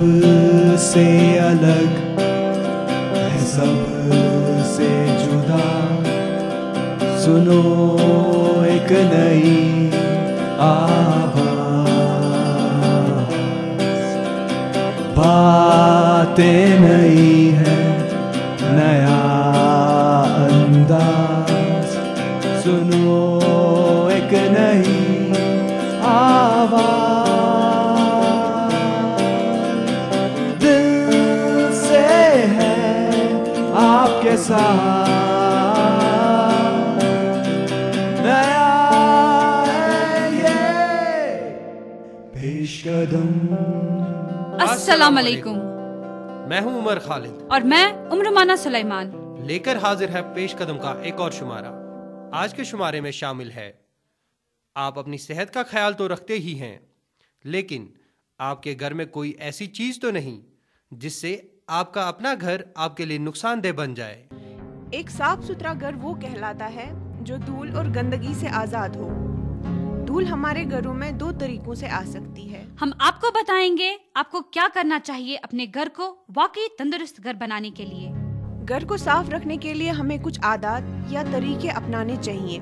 से अलग है, सब से जुदा। सुनो एक नई आवाज, बातें नई है, नया अंदाज। सुनो एक नई आवाज, दिल से है आपके साथ। नया है ये पेशकदम। अस्सलाम वालेकुम। मैं हूं उमर खालिद और मैं उम्रमाना सुलेमान। लेकर हाजिर है पेश कदम का एक और शुमारा। आज के शुमारे में शामिल है, आप अपनी सेहत का ख्याल तो रखते ही हैं, लेकिन आपके घर में कोई ऐसी चीज तो नहीं जिससे आपका अपना घर आपके लिए नुकसानदेह बन जाए। एक साफ सुथरा घर वो कहलाता है जो धूल और गंदगी से आजाद हो। धूल हमारे घरों में दो तरीकों से आ सकती है। हम आपको बताएंगे आपको क्या करना चाहिए अपने घर को वाकई तंदुरुस्त घर बनाने के लिए। घर को साफ रखने के लिए हमें कुछ आदत या तरीके अपनाने चाहिए।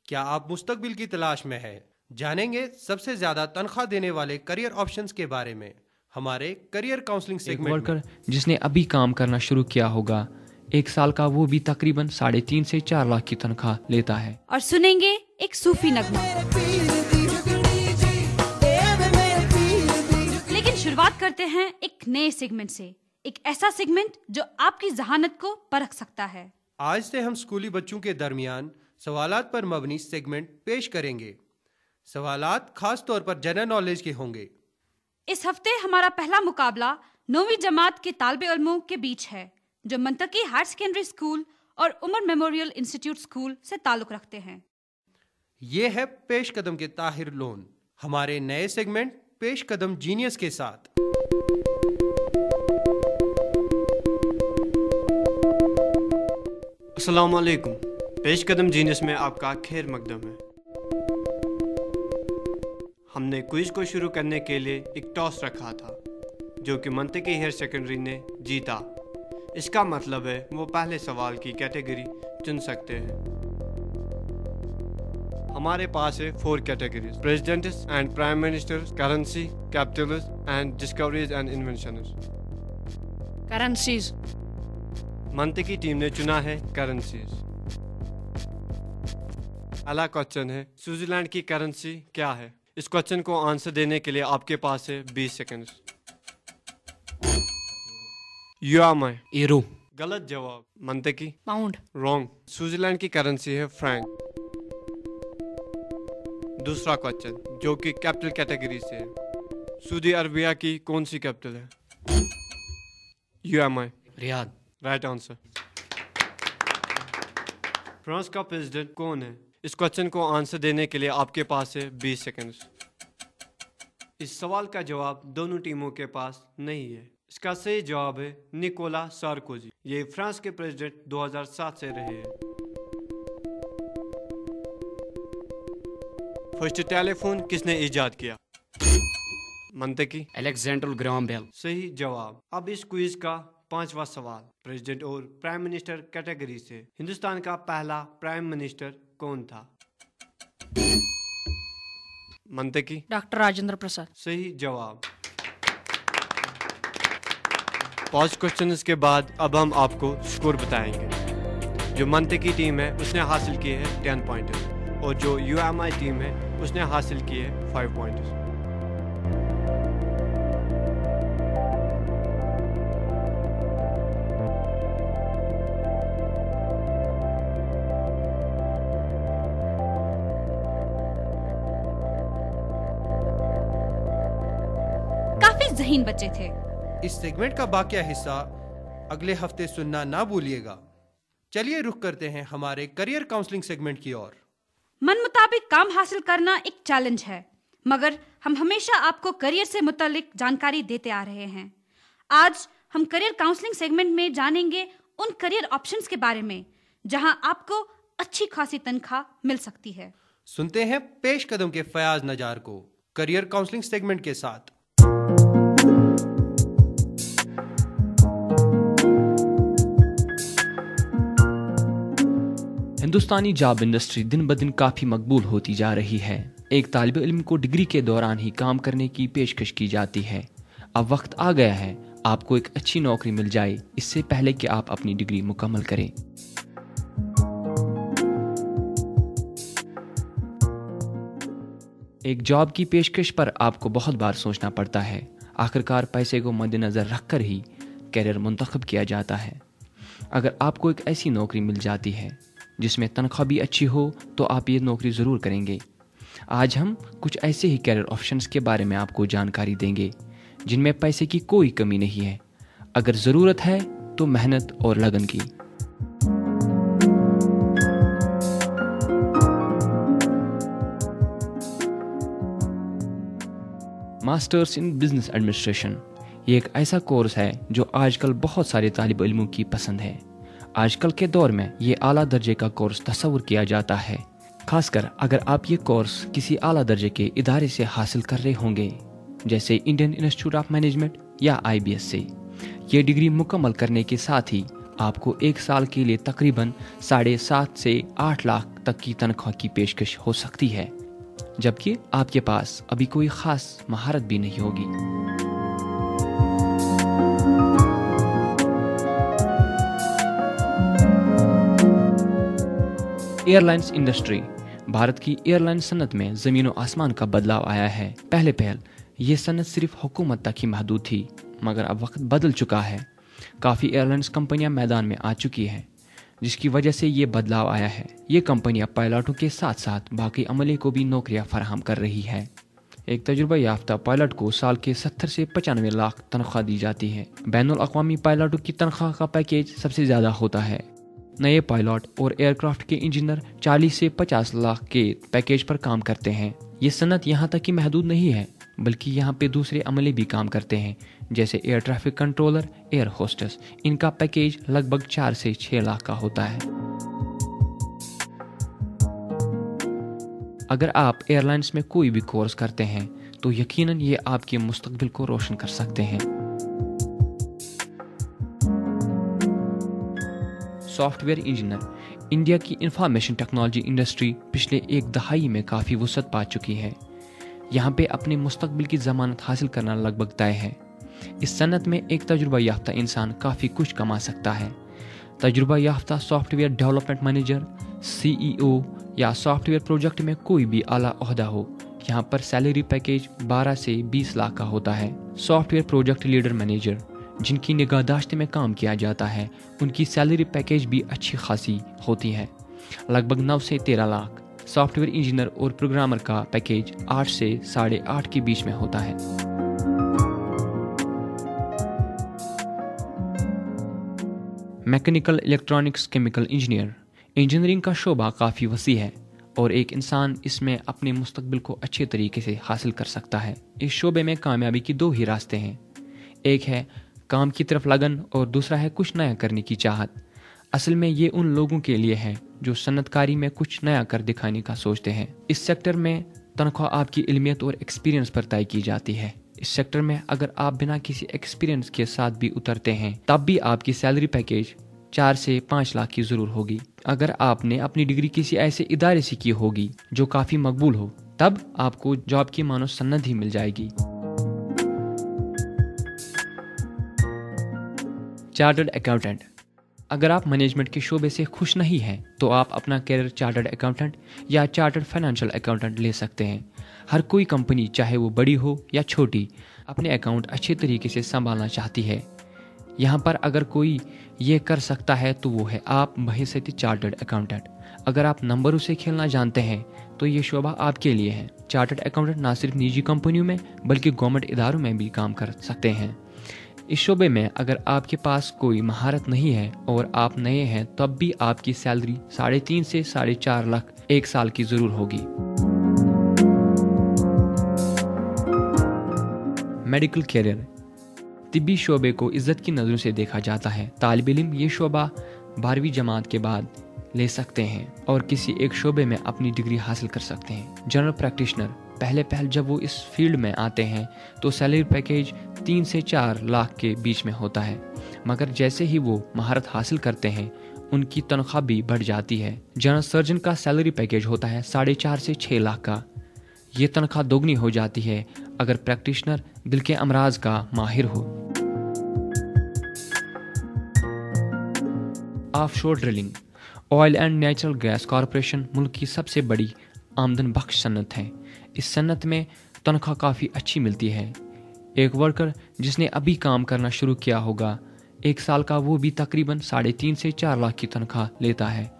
क्या आप मुस्तकबिल की तलाश में हैं? जानेंगे सबसे ज्यादा तनख्वाह देने वाले करियर ऑप्शंस के बारे में हमारे करियर काउंसलिंग सेगमेंट में। वर्कर जिसने अभी काम करना शुरू किया होगा, 1 साल का, वो भी तकरीबन 3.5 से 4 लाख की तनख्वाह लेता है। और सुनेंगे एक सूफी नगमा। लेकिन शुरुआत करते हैं एक नए सेगमेंट से, एक ऐसा सेगमेंट जो आपकी जहानत को परख सकता है। आज से हम स्कूली बच्चों के दरमियान सवालात पर मबनी सेगमेंट पेश करेंगे। सवालात खास तौर पर जनरल नॉलेज के होंगे। इस हफ्ते हमारा पहला मुकाबला 9वीं जमात के तालिबे इल्मों के बीच है जो मंतकी हायर सेकेंडरी स्कूल और उमर मेमोरियल इंस्टीट्यूट स्कूल से ताल्लुक रखते हैं। ये है पेश कदम के ताहिर लोन, हमारे नए सेगमेंट पेश कदम जीनियस के साथ। अस्सलाम वालेकुम। पेश कदम जीनियस में आपका खैर मकदम है। हमने क्विज को शुरू करने के लिए एक टॉस रखा था जो कि मंतकी हायर सेकेंडरी ने जीता। इसका मतलब है वो पहले सवाल की कैटेगरी चुन सकते हैं। हमारे पास है 4 categories: presidents and prime ministers, currency, capitals and discoveries and inventions. Currencies. मंतकी टीम ने चुना है करेंसीज। अगला क्वेश्चन है, स्विट्जरलैंड की करेंसी क्या है? इस क्वेश्चन को आंसर देने के लिए आपके पास है 20 सेकंड। यूएमआई। यूरो। गलत जवाब। मंतकी। पाउंड। रॉन्ग। स्विट्जरलैंड की करेंसी है फ्रैंक। दूसरा क्वेश्चन जो कि कैपिटल कैटेगरी से है, सऊदी अरबिया की कौन सी कैपिटल है? UMI. Riyadh. Right answer. France का प्रेसिडेंट कौन है? इस क्वेश्चन को आंसर देने के लिए आपके पास है 20 सेकंड। इस सवाल का जवाब दोनों टीमों के पास नहीं है। इसका सही जवाब है निकोला सार्कोजी। ये फ्रांस के प्रेसिडेंट 2007 से रहे हैं। फर्स्ट टेलीफोन किसने इजाद किया? मंतकी। Alexander Graham Bell. सही जवाब। अब इस क्विज का 5वां सवाल, प्रेसिडेंट और प्राइम मिनिस्टर कैटेगरी से, हिंदुस्तान का पहला प्राइम मिनिस्टर कौन था? मंतकी। डॉक्टर राजेंद्र प्रसाद। सही जवाब। 5 क्वेश्चंस के बाद अब हम आपको स्कोर बताएंगे। जो मंतकी टीम है उसने हासिल किए हैं 10 पॉइंट और जो यूएमआई टीम है उसने हासिल किए 5 पॉइंट। काफी ज़हीन बच्चे थे। इस सेगमेंट का बाकिया हिस्सा अगले हफ्ते सुनना ना भूलिएगा। चलिए रुख करते हैं हमारे करियर काउंसलिंग सेगमेंट की ओर। मन मुताबिक काम हासिल करना एक चैलेंज है, मगर हम हमेशा आपको करियर से मुतालिक जानकारी देते आ रहे हैं। आज हम करियर काउंसलिंग सेगमेंट में जानेंगे उन करियर ऑप्शंस के बारे में जहां आपको अच्छी खासी तनख्वाह मिल सकती है। सुनते हैं पेश कदम के फयाज नजार को करियर काउंसलिंग सेगमेंट के साथ। हिंदुस्तानी जॉब इंडस्ट्री दिन ब दिन काफ़ी मकबूल होती जा रही है। एक तालिब इल्म को डिग्री के दौरान ही काम करने की पेशकश की जाती है। अब वक्त आ गया है आपको एक अच्छी नौकरी मिल जाए, इससे पहले कि आप अपनी डिग्री मुकम्मल करें। एक जॉब की पेशकश पर आपको बहुत बार सोचना पड़ता है। आखिरकार पैसे को मद्देनज़र रखकर ही कैरियर मुंतखब किया जाता है। अगर आपको एक ऐसी नौकरी मिल जाती है जिसमें तनख्वाह भी अच्छी हो तो आप ये नौकरी ज़रूर करेंगे। आज हम कुछ ऐसे ही कैरियर ऑप्शंस के बारे में आपको जानकारी देंगे जिनमें पैसे की कोई कमी नहीं है। अगर ज़रूरत है तो मेहनत और लगन की। मास्टर्स इन बिजनेस एडमिनिस्ट्रेशन ये एक ऐसा कोर्स है जो आजकल बहुत सारे तालिब इल्मों की पसंद है। आजकल के दौर में ये आला दर्जे का कोर्स तस्वुर किया जाता है, खासकर अगर आप ये कोर्स किसी आला दर्जे के इदारे से हासिल कर रहे होंगे, जैसे इंडियन इंस्टीट्यूट ऑफ मैनेजमेंट या IBS से। ये डिग्री मुकम्मल करने के साथ ही आपको एक साल के लिए तकरीबन 7.5 से 8 लाख तक की तनख्वाह की पेशकश हो सकती है, जबकि आपके पास अभी कोई खास महारत भी नहीं होगी। Airlines industry. भारत की एयरलाइन सनत में ज़मीन और आसमान का बदलाव आया है। पहले ये सनत सिर्फ हुकूमत तक ही महदूद थी, मगर अब वक्त बदल चुका है। काफ़ी एयरलाइंस कंपनियां मैदान में आ चुकी हैं, जिसकी वजह से ये बदलाव आया है। ये कंपनियां पायलटों के साथ साथ बाकी अमले को भी नौकरियां फराहम कर रही है। एक तजुर्बा याफ्ता पायलट को साल के 70 से 95 लाख तनख्वाह दी जाती है। बैनुल अक़वामी पायलटों की तनख्वाह का पैकेज सबसे ज़्यादा होता है। नए पायलट और एयरक्राफ्ट के इंजीनियर 40 से 50 लाख के पैकेज पर काम करते हैं। ये सनत यहाँ तक ही महदूद नहीं है, बल्कि यहाँ पे दूसरे अमले भी काम करते हैं, जैसे air traffic controller, air hostess. इनका पैकेज लगभग 4 से 6 लाख का होता है। अगर आप एयरलाइंस में कोई भी कोर्स करते हैं तो यकीनन ये आपके मुस्तकबिल को रोशन कर सकते हैं। Software engineer. इंडिया की इंफॉर्मेशन टेक्नोलॉजी इंडस्ट्री पिछले एक दहाई में काफ़ी वुसअत पा चुकी है। यहाँ पे अपने मुस्तकबिल की ज़मानत हासिल करना लगभग तय है। इस सनत में एक तजुर्बा याफ्ता इंसान काफ़ी कुछ कमा सकता है। तजुर्बा याफ्ता सॉफ्टवेयर डेवलपमेंट मैनेजर, CEO या सॉफ्टवेयर प्रोजेक्ट में कोई भी आला ओहदा हो, यहाँ पर सैलरी पैकेज 12 से 20 लाख का होता है। सॉफ्टवेयर प्रोजेक्ट लीडर मैनेजर, जिनकी निगाहदाश्त में काम किया जाता है, उनकी सैलरी पैकेज भी अच्छी खासी होती है, लगभग 9 से 13 लाख। सॉफ्टवेयर इंजीनियर और प्रोग्रामर का पैकेज 8 से 8.5 के बीच में होता है। Mechanical, electronics, chemical engineer. Engineering का शोबा काफ़ी वसी है और एक इंसान इसमें अपने मुस्तकबिल को अच्छे तरीके से हासिल कर सकता है। इस शोबे में कामयाबी की 2 ही रास्ते हैं, एक है काम की तरफ लगन और दूसरा है कुछ नया करने की चाहत। असल में ये उन लोगों के लिए है जो सन्नतकारी में कुछ नया कर दिखाने का सोचते हैं। इस सेक्टर में तनख्वाह आपकी इल्मियत और एक्सपीरियंस पर तय की जाती है। इस सेक्टर में अगर आप बिना किसी एक्सपीरियंस के साथ भी उतरते हैं तब भी आपकी सैलरी पैकेज 4 से 5 लाख की जरूर होगी। अगर आपने अपनी डिग्री किसी ऐसे इदारे से की होगी जो काफी मकबूल हो, तब आपको जॉब की मानो सन्नत ही मिल जाएगी। Chartered accountant. अगर आप मैनेजमेंट के शोबे से खुश नहीं हैं तो आप अपना कैरियर चार्टर्ड अकाउंटेंट या चार्टर्ड फाइनेंशियल अकाउंटेंट ले सकते हैं। हर कोई कंपनी, चाहे वो बड़ी हो या छोटी, अपने अकाउंट अच्छे तरीके से संभालना चाहती है। यहाँ पर अगर कोई ये कर सकता है तो वो है आप बहैसियत चार्टर्ड अकाउंटेंट। अगर आप नंबरों से खेलना जानते हैं तो ये शोबा आपके लिए है। चार्टर्ड अकाउंटेंट ना सिर्फ निजी कंपनियों में बल्कि गवर्नमेंट इदारों में भी काम कर सकते हैं। इस शोबे में अगर आपके पास कोई महारत नहीं है और आप नए हैं तब भी आपकी सैलरी 3.5 से 4.5 लाख एक साल की जरूर होगी। Medical career. तिब्बी शोबे को इज्जत की नज़रों से देखा जाता है। तालिब इल्म ये शोबा 12वीं जमात के बाद ले सकते हैं और किसी एक शोबे में अपनी डिग्री हासिल कर सकते हैं। जनरल प्रैक्टिशनर, पहले जब वो इस फील्ड में आते हैं तो सैलरी पैकेज 3 से 4 लाख के बीच में होता है, मगर जैसे ही वो महारत हासिल करते हैं उनकी तनख्वाह भी बढ़ जाती है। जनरल सर्जन का सैलरी पैकेज होता है 4.5 से 6 लाख का। ये तनख्वाह दोगुनी हो जाती है अगर प्रैक्टिशनर दिल के अमराज का माहिर हो। Offshore drilling. Oil and natural gas corporation मुल्क की सबसे बड़ी आमदन बख्श सन्नत है। इस सन्नत में तनख्वाह काफ़ी अच्छी मिलती है। एक वर्कर जिसने अभी काम करना शुरू किया होगा, 1 साल का, वो भी तकरीबन 3.5 से 4 लाख की तनख्वाह लेता है।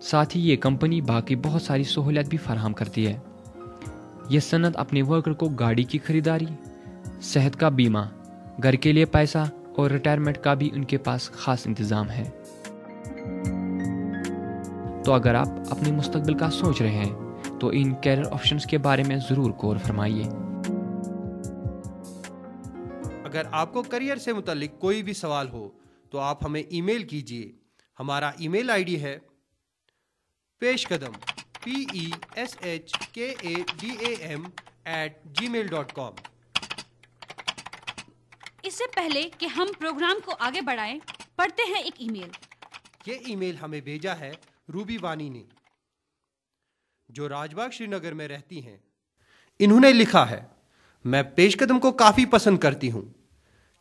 साथ ही ये कंपनी बाकी बहुत सारी सहूलियत भी फराहम करती है। ये सन्नत अपने वर्कर को गाड़ी की खरीदारी, सेहत का बीमा, घर के लिए पैसा और रिटायरमेंट का भी उनके पास खास इंतज़ाम है। तो अगर आप अपने मुस्तकबिल का सोच रहे हैं तो इन कैरियर ऑप्शंस के बारे में ज़रूर गौर फरमाइए। अगर आपको करियर से मुतालिक कोई भी सवाल हो तो आप हमें ईमेल कीजिए। हमारा ईमेल आईडी है पेशकदम peshkadam@gmail.com। इससे पहले कि हम प्रोग्राम को आगे बढ़ाएं, पढ़ते हैं एक ईमेल। ये ईमेल हमें भेजा है रूबी वानी ने, जो राजबाग श्रीनगर में रहती हैं। इन्होंने लिखा है, मैं पेशकदम को काफ़ी पसंद करती हूँ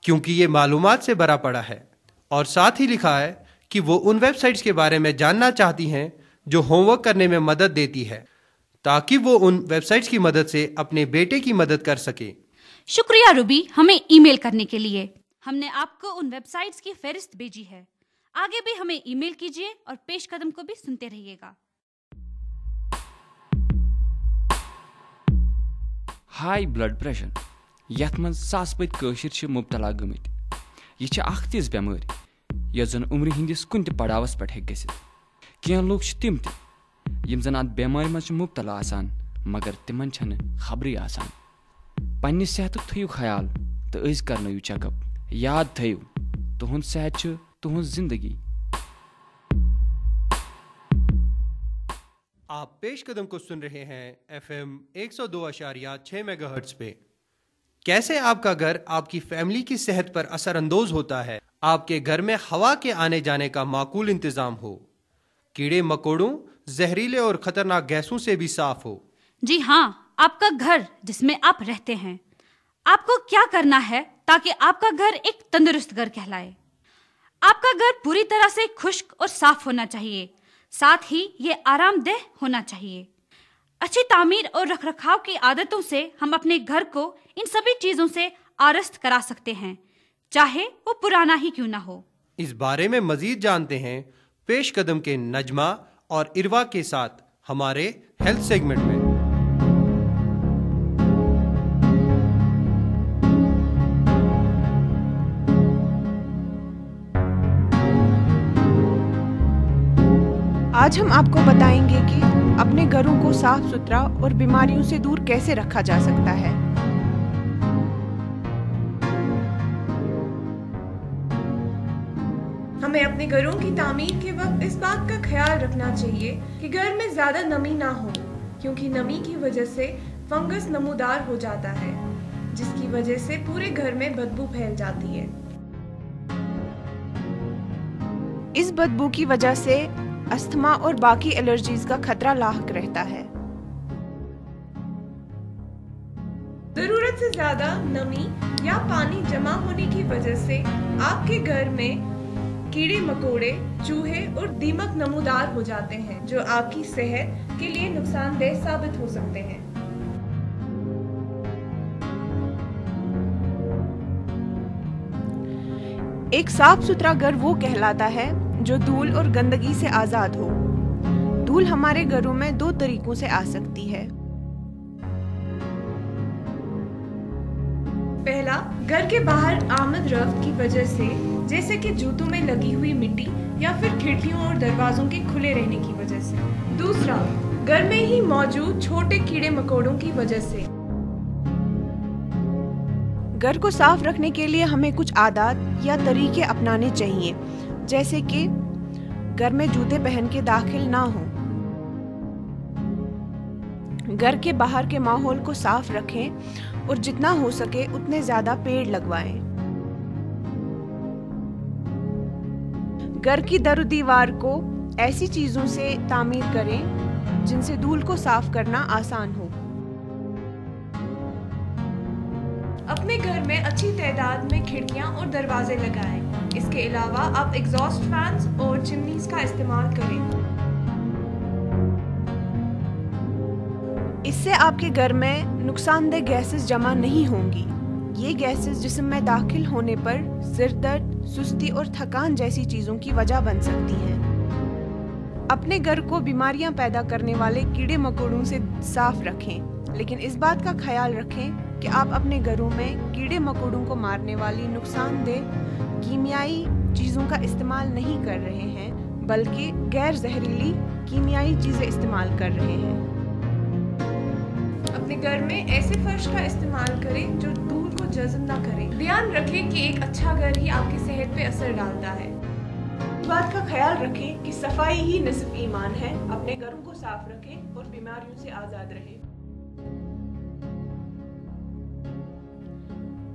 क्योंकि ये मालूमात से भरा पड़ा है, और साथ ही लिखा है कि वो उन वेबसाइट्स के बारे में जानना चाहती हैं जो होमवर्क करने में मदद देती है, ताकि वो उन वेबसाइट्स की मदद से अपने बेटे की मदद कर सके। शुक्रिया रूबी, हमें ईमेल करने के लिए। हमने आपको उन वेबसाइट्स की फहरिस्त भेजी है। आगे भी हमें ईमेल कीजिए और पेशकदम को भी सुनते रहिएगा। हाई ब्लड प्रेशर, यथ मन सास बद कशिर छ मुब्तला गमित। यह छ अख तिज बेमारी यस जन उम्र हिंदिस कुन त पड़ावस पे हेक गसित। कह लोग छ तिम त यम जन अत बेमारी मज छ मुब्तला आसान, मगर तिमन छन खबरी आसान। पन्नि सेहतुक थयु ख्याल तो अज करनयु चेकअप। याद थयु, तुहुंद सेहत छ तुहुंद जिंदगी। आप पेशकदम को सुन रहे हैं FM 102.6 मेगाहर्ट्ज पे। कैसे आपका घर आपकी फैमिली की सेहत पर असरअंदोज होता है। आपके घर में हवा के आने जाने का माकूल इंतजाम हो, कीड़े मकोड़ों, जहरीले और खतरनाक गैसों से भी साफ हो। जी हाँ, आपका घर जिसमें आप रहते हैं। आपको क्या करना है ताकि आपका घर एक तंदुरुस्त घर कहलाए? आपका घर पूरी तरह से खुश्क और साफ होना चाहिए, साथ ही ये आरामदेह होना चाहिए। अच्छी तामीर और रखरखाव की आदतों से हम अपने घर को इन सभी चीजों से आरस्त करा सकते हैं, चाहे वो पुराना ही क्यों ना हो। इस बारे में मजीद जानते हैं पेशकदम के नजमा और इरवा के साथ हमारे हेल्थ सेगमेंट में। आज हम आपको बताएंगे कि अपने घरों को साफ सुथरा और बीमारियों से दूर कैसे रखा जा सकता है। हमें अपने घरों की तामीर के वक्त इस बात का ख्याल रखना चाहिए कि घर में ज्यादा नमी ना हो, क्योंकि नमी की वजह से फंगस नमूदार हो जाता है, जिसकी वजह से पूरे घर में बदबू फैल जाती है। इस बदबू की वजह से अस्थमा और बाकी एलर्जीज का खतरा लाहक रहता है। जरूरत से ज्यादा नमी या पानी जमा होने की वजह से आपके घर में कीड़े मकोड़े, चूहे और दीमक नमूदार हो जाते हैं, जो आपकी सेहत के लिए नुकसानदेह साबित हो सकते हैं। एक साफ सुथरा घर वो कहलाता है जो धूल और गंदगी से आजाद हो। धूल हमारे घरों में 2 तरीकों से आ सकती है। पहला, घर के बाहर आमद रफ्त की वजह से, जैसे कि जूतों में लगी हुई मिट्टी या फिर खिड़कियों और दरवाजों के खुले रहने की वजह से। दूसरा, घर में ही मौजूद छोटे कीड़े मकोड़ों की वजह से। घर को साफ रखने के लिए हमें कुछ आदत या तरीके अपनाने चाहिए, जैसे कि घर में जूते पहन के दाखिल ना हो, घर के बाहर के माहौल को साफ रखें और जितना हो सके उतने ज्यादा पेड़ लगवाएं। घर की दर दीवार को ऐसी चीजों से तामीर करें जिनसे धूल को साफ करना आसान हो। अपने घर में अच्छी तादाद में खिड़कियां और दरवाजे लगाएं। इसके अलावा आप एग्जॉस्ट फैंस और चिमनीज का इस्तेमाल करें। इससे आपके घर में नुकसानदेह गैसेस जमा नहीं होंगी। ये गैसेस जिस्म में दाखिल होने पर सिर दर्द, सुस्ती और थकान जैसी चीजों की वजह बन सकती हैं। अपने घर को बीमारियां पैदा करने वाले कीड़े मकोड़ों से साफ रखें, लेकिन इस बात का ख्याल रखें कि आप अपने घरों में कीड़े मकोड़ों को मारने वाली नुकसानदेह कीमियाई चीजों का इस्तेमाल नहीं कर रहे हैं, बल्कि गैर जहरीली कीमियाई चीजें इस्तेमाल कर रहे हैं। अपने घर में ऐसे फर्श का इस्तेमाल करें जो धूल को जज़्ब ना करे। ध्यान रखें कि एक अच्छा घर ही आपकी सेहत पे असर डालता है। इस बात का ख्याल रखें कि सफाई ही निस्फ ईमान है। अपने घरों को साफ रखें और बीमारियों से आजाद रहें।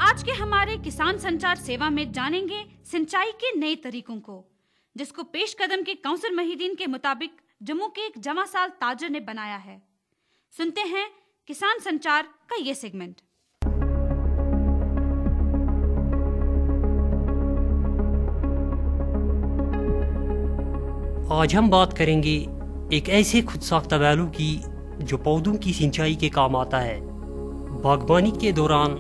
आज के हमारे किसान संचार सेवा में जानेंगे सिंचाई के नए तरीकों को, जिसको पेश कदम के काउंसिल महिदीन के मुताबिक जम्मू के एक जमा साल ताजर ने बनाया है। सुनते हैं किसान संचार का ये सेगमेंट। आज हम बात करेंगे एक ऐसे खुद साख्ता बैलू की जो पौधों की सिंचाई के काम आता है। बागबानी के दौरान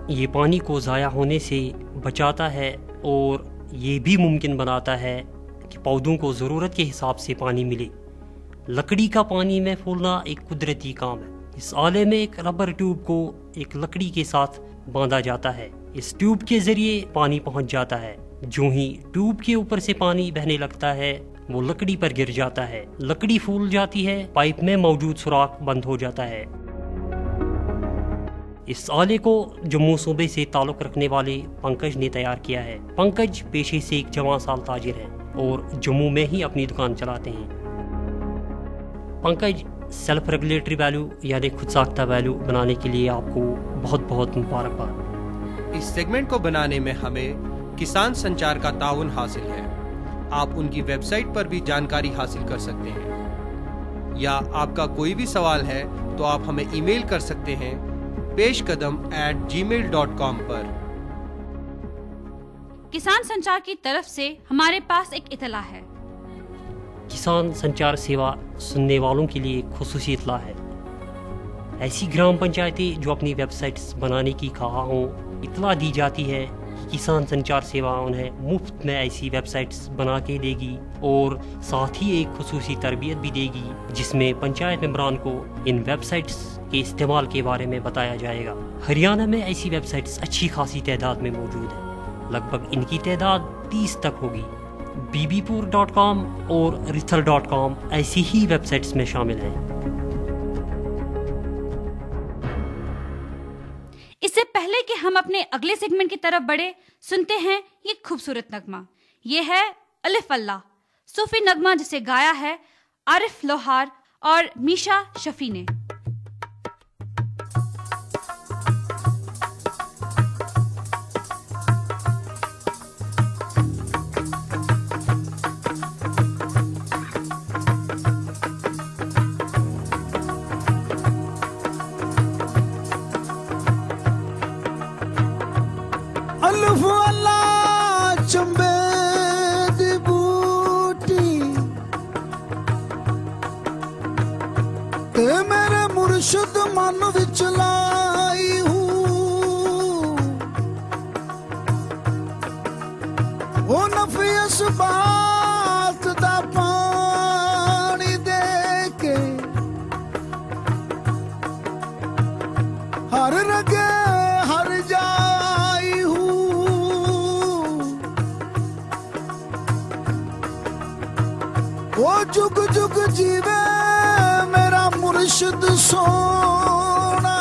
ये पानी को ज़ाया होने से बचाता है और ये भी मुमकिन बनाता है कि पौधों को ज़रूरत के हिसाब से पानी मिले। लकड़ी का पानी में फूलना एक कुदरती काम है। इस आले में एक रबर ट्यूब को एक लकड़ी के साथ बांधा जाता है। इस ट्यूब के जरिए पानी पहुंच जाता है। जो ही ट्यूब के ऊपर से पानी बहने लगता है वो लकड़ी पर गिर जाता है। लकड़ी फूल जाती है, पाइप में मौजूद सुराख बंद हो जाता है। इस आले को जम्मू सूबे से ताल्लुक रखने वाले पंकज ने तैयार किया है। पंकज पेशे से एक जवान साल ताजिर है और जम्मू में ही अपनी दुकान चलाते हैं। पंकज, सेल्फ रेगुलेटरी वैल्यू यानी खुद साख्ता वैल्यू बनाने के लिए आपको बहुत बहुत मुबारकबाद। इस सेगमेंट को बनाने में हमें किसान संचार का ताउन हासिल है। आप उनकी वेबसाइट पर भी जानकारी हासिल कर सकते हैं, या आपका कोई भी सवाल है तो आप हमें ईमेल कर सकते हैं peshkadam@gmail.com पर। किसान संचार की तरफ से हमारे पास एक इतला है। किसान संचार सेवा सुनने वालों के लिए खुसूसी इतला है। ऐसी ग्राम पंचायतें जो अपनी वेबसाइट्स बनाने की ख्वाह हों, इतला दी जाती है कि किसान संचार सेवा उन्हें मुफ्त में ऐसी वेबसाइट्स बना के देगी और साथ ही एक खुसूसी तरबियत भी देगी, जिसमें पंचायत मेंबरान को इन वेबसाइट्स के इस्तेमाल के बारे में बताया जाएगा। हरियाणा में ऐसी वेबसाइट्स अच्छी खासी तादाद में मौजूद है। लगभग इनकी तादाद 30 तक होगी। bbpur.com और rithal.com ऐसी ही वेबसाइट्स में शामिल हैं। इससे पहले कि हम अपने अगले सेगमेंट की तरफ बढ़े, सुनते हैं ये खूबसूरत नगमा। ये है अलिफ अल्लाह, सूफी नगमा, जिसे गाया है आरिफ लोहार और मीशा शफी ने। अल्फ अल्लाह चंबे दी बूटी ते मेरे मुर्शिद मन विच लाई हूँ। ओ नफी इस बात दा पानी दे के हर रगे हर जाई वो जुग जुग जीवे मेरा मुर्शिद सोना,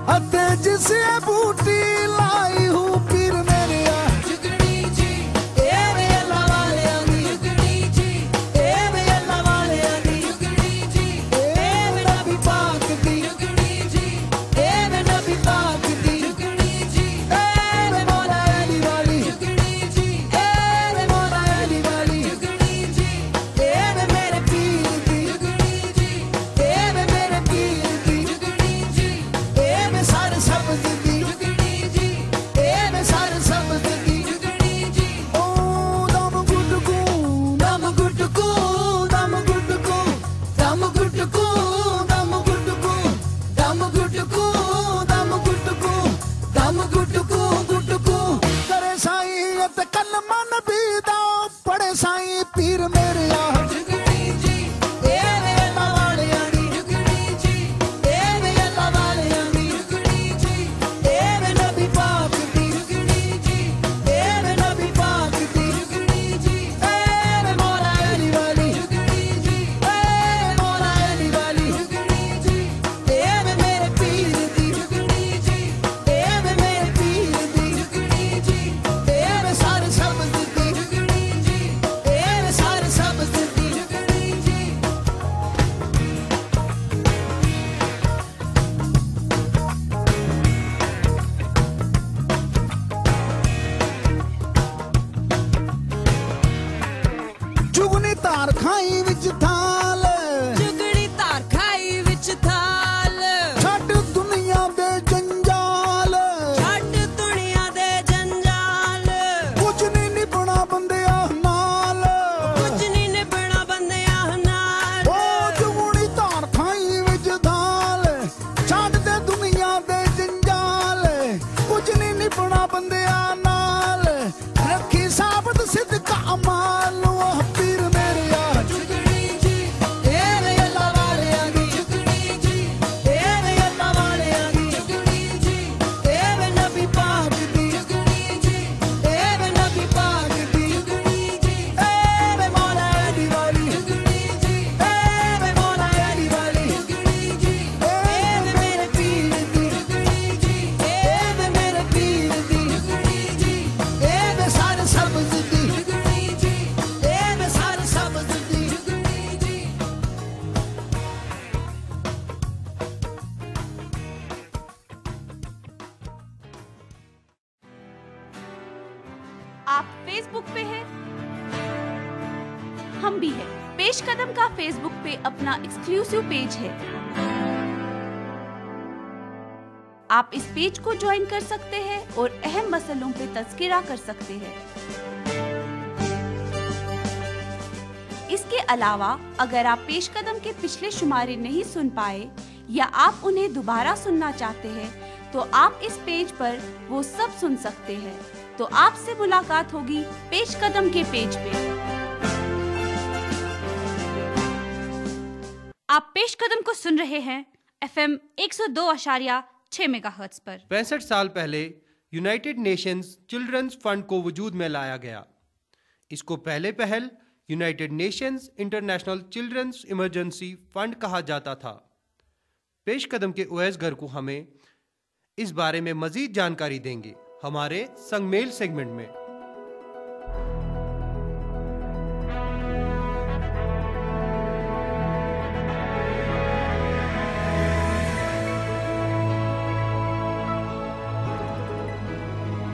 हते जिसे बूटी लाई हूँ पीर मेरे जुगड़ी जी ए वे अल्लाह वाले आनी जुगड़ी जी ए वे अल्लाह वाले आनी जुगड़ी जी ए वे नबी पाक दी जुगड़ी जी ए वे नबी पाक दी जुगड़ी जी ए वे मौला अली वाली जुगड़ी जी फेसबुक पे है? हम भी है। पेश कदम का फेसबुक पे अपना एक्सक्लूसिव पेज है। आप इस पेज को ज्वाइन कर सकते हैं और अहम मसलों पे तज़किरा कर सकते हैं। इसके अलावा अगर आप पेश कदम के पिछले शुमारे नहीं सुन पाए या आप उन्हें दोबारा सुनना चाहते हैं तो आप इस पेज पर वो सब सुन सकते हैं। तो आपसे मुलाकात होगी पेश कदम के पेज पे। आप पेश कदम को सुन रहे हैं FM 102.6 मेगाहर्ट्ज पर। 65 साल पहले यूनाइटेड नेशंस चिल्ड्रंस फंड को वजूद में लाया गया। इसको पहले पहल United Nations International Children's Emergency Fund कहा जाता था। पेश कदम के ओएस घर को हमें इस बारे में मजीद जानकारी देंगे हमारे संगमेल सेगमेंट में।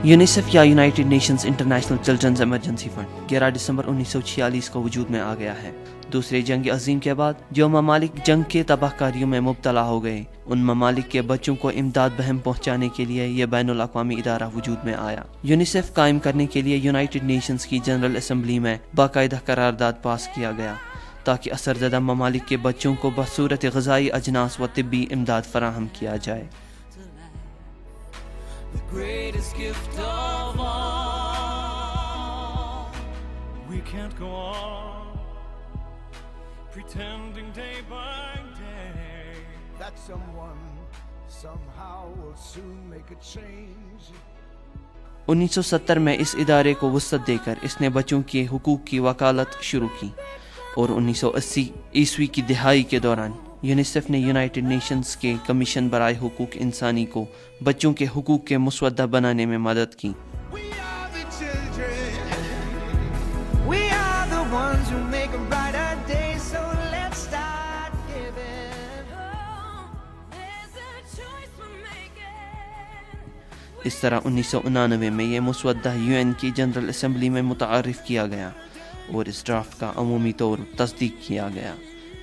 यूनिसेफ या United Nations International Children's Emergency Fund 11 दिसंबर 1946 को वजूद में आ गया है। दूसरे जंग अजीम के बाद जो ममालिक जंग के तबाहकारियों में मुब्तला हो गए, उन ममालिक के बच्चों को इमदाद बहम पहुँचाने के लिए यह बैनुल अक़वामी इदारा वजूद में आया। यूनिसेफ कायम करने के लिए यूनाइटेड नेशंस की जनरल असम्बली में बाकायदा करारदाद पास किया गया ताकि असरज़दा ममालिक के बच्चों को बसूरत ग़िज़ाई अजनास व तिब्बी इमदाद फराहम किया जाए। The greatest gift of all. We can't go on pretending day by day that someone somehow will soon make a change. 1970 में इस इदारे को वुसअत देकर इसने बच्चों के हुकूक की वकालत शुरू की और 1980 ईस्वी की दिहाई के दौरान यूनिसेफ ने यूनाइटेड नेशंस के कमीशन बराए हुकूक इंसानी को बच्चों के हुकूक के मुस्वद्दा बनाने में मदद की। इस तरह 1999 में यह मुस्वद्दा यूएन की जनरल असम्बली में मुतारिफ किया गया और इस ड्राफ्ट का अमूमी तौर तस्दीक किया गया।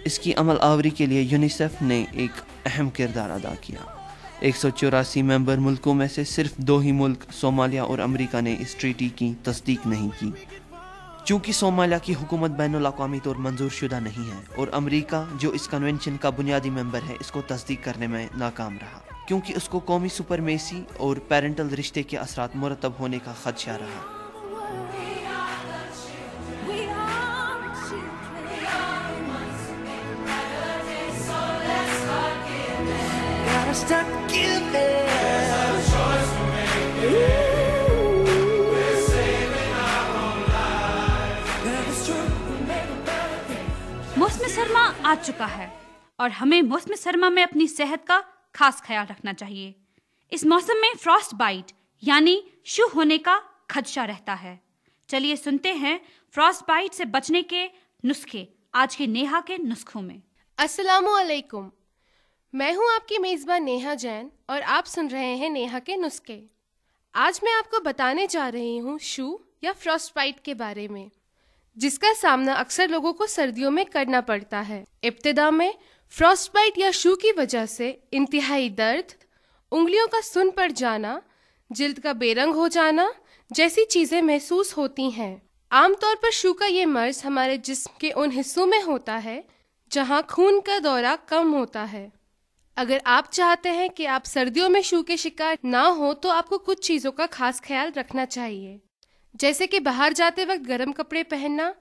इसकी अमल आवरी के लिए यूनिसेफ ने एक अहम किरदार अदा किया। 184 मेंबर मुल्कों में से सिर्फ 2 ही मुल्क सोमालिया और अमेरिका ने इस ट्रीटी की तस्दीक नहीं की। चूँकि सोमालिया की हुकूमत बैनुल अक़वामी तौर मंजूर शुदा नहीं है और अमेरिका जो इस कन्वेंशन का बुनियादी मेंबर है इसको तस्दीक करने में नाकाम रहा क्योंकि उसको कौमी सुपरमेसी और पेरेंटल रिश्ते के असरात मुरतब होने का खदशा रहा। Start giving. मौसम सरमा आ चुका है और हमें मौसम सरमा में अपनी सेहत का खास ख्याल रखना चाहिए। इस मौसम में फ्रॉस्ट बाइट यानी शू होने का खदशा रहता है। चलिए सुनते हैं फ्रॉस्ट बाइट से बचने के नुस्खे आज के नेहा के नुस्खों में। अस्सलामु अलैकुम, मैं हूं आपकी मेज़बान नेहा जैन और आप सुन रहे हैं नेहा के नुस्खे। आज मैं आपको बताने जा रही हूं शू या फ्रॉस्ट बाइट के बारे में, जिसका सामना अक्सर लोगों को सर्दियों में करना पड़ता है। इब्तिदा में फ्रॉस्ट बाइट या शू की वजह से इंतहाई दर्द, उंगलियों का सुन पड़ जाना, जिल्द का बेरंग हो जाना जैसी चीज़ें महसूस होती हैं। आमतौर पर शू का ये मर्ज हमारे जिस्म के उन हिस्सों में होता है जहाँ खून का दौरा कम होता है। अगर आप चाहते हैं कि आप सर्दियों में शू के शिकार ना हो तो आपको कुछ चीज़ों का खास ख्याल रखना चाहिए, जैसे कि बाहर जाते वक्त गर्म कपड़े पहनना,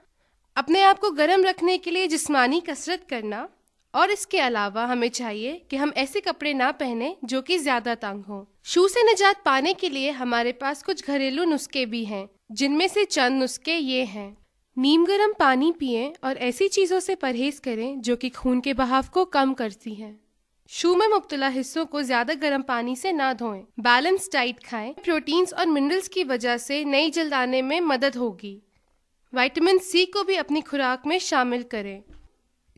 अपने आप को गर्म रखने के लिए जिस्मानी कसरत करना, और इसके अलावा हमें चाहिए कि हम ऐसे कपड़े ना पहने जो कि ज्यादा तंग हों। शू से निजात पाने के लिए हमारे पास कुछ घरेलू नुस्खे भी हैं, जिनमें से चंद नुस्खे ये हैं। नीम गर्म पानी पिएं और ऐसी चीज़ों से परहेज करें जो कि खून के बहाव को कम करती हैं। शू में मुब्तला हिस्सों को ज्यादा गर्म पानी से ना धोएं। बैलेंस डाइट खाएं। प्रोटीन्स और मिनरल्स की वजह से नई जल्द आने में मदद होगी। विटामिन सी को भी अपनी खुराक में शामिल करें।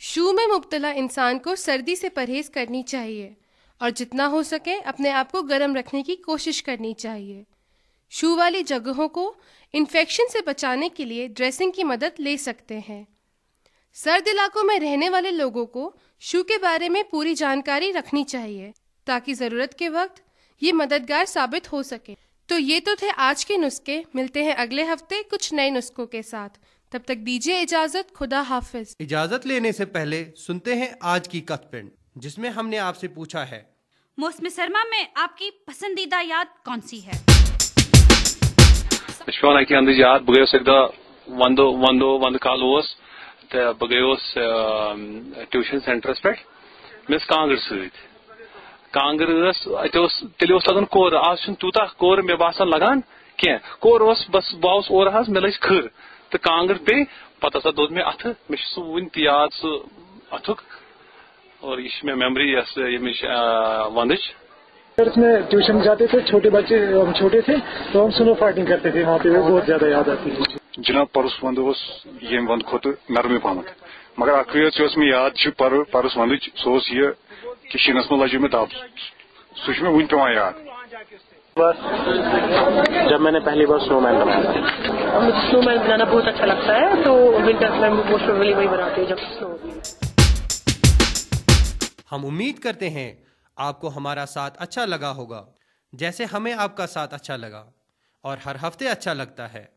शू में मुब्तला इंसान को सर्दी से परहेज करनी चाहिए और जितना हो सके अपने आप को गर्म रखने की कोशिश करनी चाहिए। शू वाली जगहों को इन्फेक्शन से बचाने के लिए ड्रेसिंग की मदद ले सकते हैं। सर्द इलाकों में रहने वाले लोगों को शू के बारे में पूरी जानकारी रखनी चाहिए ताकि ज़रूरत के वक्त ये मददगार साबित हो सके। तो ये तो थे आज के नुस्खे। मिलते हैं अगले हफ्ते कुछ नए नुस्खों के साथ। तब तक दीजिए इजाजत। खुदा हाफिज। इजाजत लेने से पहले सुनते हैं आज की कथपिंड, जिसमें हमने आपसे पूछा है, मौसम सरमा में आपकी पसंदीदा याद कौन सी है? याद वंद काल बह गयोस ट्यूशन सेंटरस पे मेस कांगर कांगर तेल लगन कोर। आज तूता कोर मे बासान लगान कह कोर बस बहुत ओर मे लग खर तो कांगर पे पता सा दोद मे अथ मे वन याद सह अथुक और ये मे मेमोरी वंद में ट्यूशन जाते थे, छोटे बच्चे हम छोटे थे तो हम स्नो फाइटिंग करते थे वहाँ पे, वो बहुत ज्यादा याद आती है। जनाब परस वंद यम वंद खुद नरमे पहमत मगर अक मे याद परस वंद सह कि शीनस में लजो मे दब सह वन पे याद। बस जब मैंने पहली बार स्नोमैन बनाया था। मुझे स्नोमैन बनाना बहुत अच्छा लगता है, तो विंटर्स में मोस्ट प्रोबेबली वही बनाते हैं जब स्नो होती है। हम उम्मीद करते हैं आपको हमारा साथ अच्छा लगा होगा, जैसे हमें आपका साथ अच्छा लगा और हर हफ्ते अच्छा लगता है।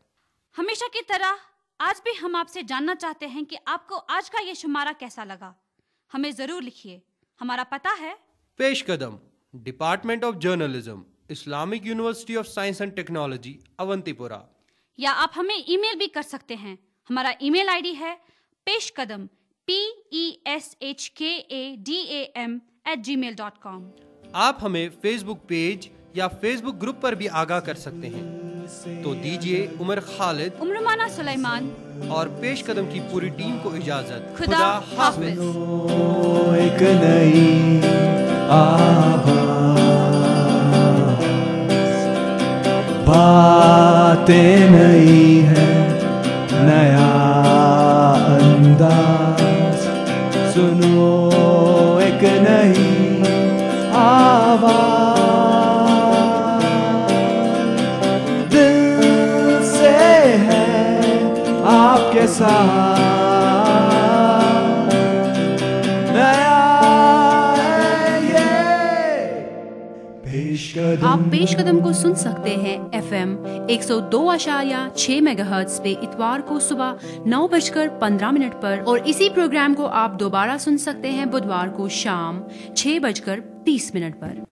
हमेशा की तरह आज भी हम आपसे जानना चाहते हैं कि आपको आज का ये शुमारा कैसा लगा। हमें जरूर लिखिए। हमारा पता है पेश कदम, department of journalism, Islamic university of science and technology, Awantipora. या आप हमें ईमेल भी कर सकते हैं। हमारा ईमेल आईडी है पेशकदम peshkadam@gmail.com। आप हमें फेसबुक पेज या फेसबुक ग्रुप पर भी आगाह कर सकते हैं। तो दीजिए उमर खालिद, उमरमाना सुलेमान और पेश कदम की पूरी टीम को इजाजत। खुदा हाफिज। एक नई आवाज़, बातें नई है, नया अंदाज, सुनो एक नई आवाज़, दिल से है आपके साथ, नया है ये पेशकदम। आप पेशकदम को सुन सकते हैं FM 102.6 मेगाहर्ट्ज पे इतवार को सुबह 9:15 पर, और इसी प्रोग्राम को आप दोबारा सुन सकते हैं बुधवार को शाम 6:30 पर।